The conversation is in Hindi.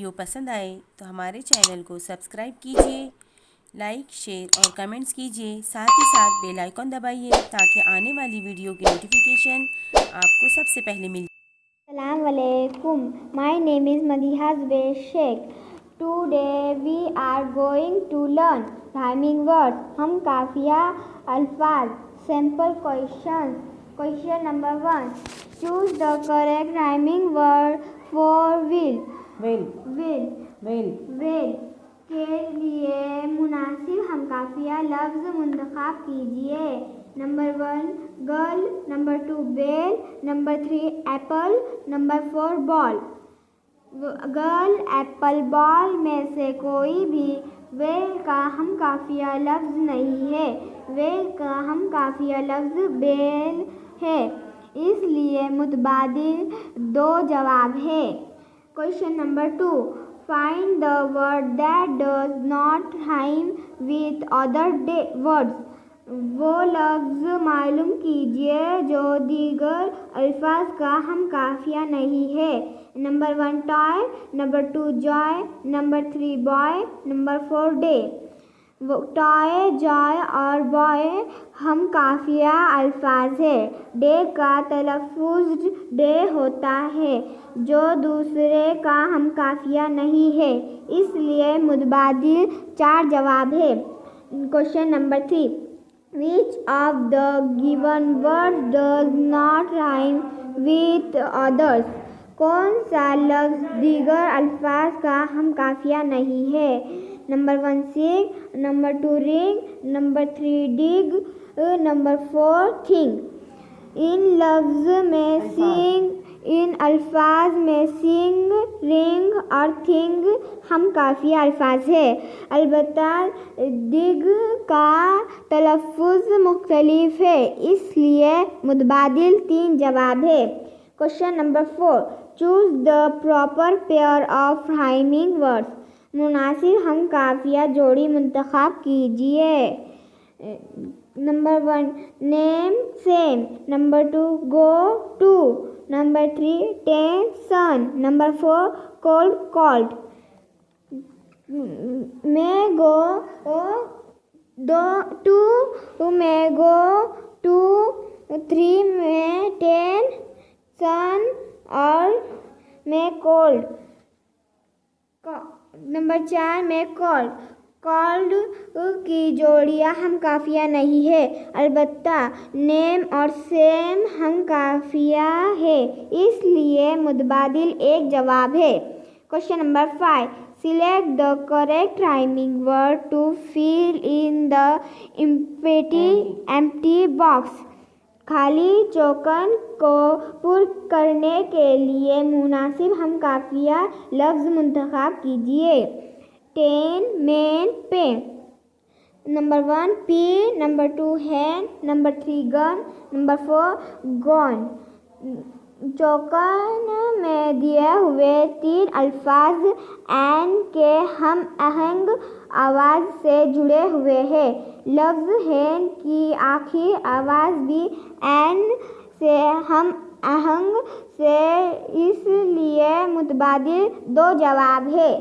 वीडियो पसंद आए तो हमारे चैनल को सब्सक्राइब कीजिए, लाइक, शेयर और कमेंट्स कीजिए। साथ ही साथ बेल आइकॉन दबाइए ताकि आने वाली वीडियो की नोटिफिकेशन आपको सबसे पहले मिल। Assalamu alaikum. My name is Madiha Zubair Sheikh. Today we are going to learn rhyming words. हम काफिया अल्फाज. Simple questions. Question number 1. Choose the correct rhyming word for will. Will के लिए मुनासिब हम काफिया लफ्ज़ मुंतखब कीजिए। Number 1 girl, number 2 bell, number 3 apple, number 4 ball. Girl, apple, ball में से कोई भी वेल का हम काफिया लफ्ज़ नहीं है। वेल का हम काफिया लफ्ज़ बेल है, इसलिए मुतबादिल दो जवाब है। Question number 2. Find the word that does not rhyme with other words. वो लफ्ज़ मालूम कीजिए जो दीगर अल्फाज का हम काफिया नहीं है। Number 1 toy, number 2 Joy, number 3 boy, number 4 day. Toy, Joy और बॉय हम काफिया अल्फाज है। डे का तलफ़ुज़ डे होता है जो दूसरे का हम काफिया नहीं है, इसलिए मुतबादिल 4 जवाब है। Question number 3. Which of the given words does not rhyme with others? कौन सा लफ्ज़ दीगर अल्फाज का हम काफिया नहीं है? नंबर 1 सिंग, नंबर 2 रिंग, नंबर 3 डिग, नंबर 4 थिंग। इन अल्फाज में सिंग, रिंग और थिंग हम काफिया अल्फाज है। अलबत्ता डिग का तलफ़ुज़ मुख्तलिफ है, इसलिए मुतबादिल 3 जवाब है। Question number 4. Choose the proper pair of rhyming words. मुनासिब हम काफिया जोड़ी मुंतखब कीजिए। Number 1 name same, number 2 go to, number 3 ten sun, number 4 cold called. मैं गो टू मैं गो टू, 3 में टेन सन और मैं कोल्ड। नंबर 4 में कॉल्ड की जोड़ियाँ हम काफिया नहीं है, अलबत्ता नेम और सेम हम काफिया है, इसलिए मुतबादिल 1 जवाब है। Question number 5. Select the correct rhyming word to fill in the empty box. खाली चौकन को पुर करने के लिए मुनासिब हम काफिया लफ्ज़ मुंतखब कीजिए। 10 men pen, number 1 pea, number 2 hen, number 3 gun, number 4 gone. चौकन में दिए हुए 3 अल्फाज एन के हम आहंग आवाज़ से जुड़े हुए हैं। लफ्ज़ हैन की आखिरी आवाज़ भी एन से हम आहंग से, इसलिए मुतबादिल 2 जवाब है।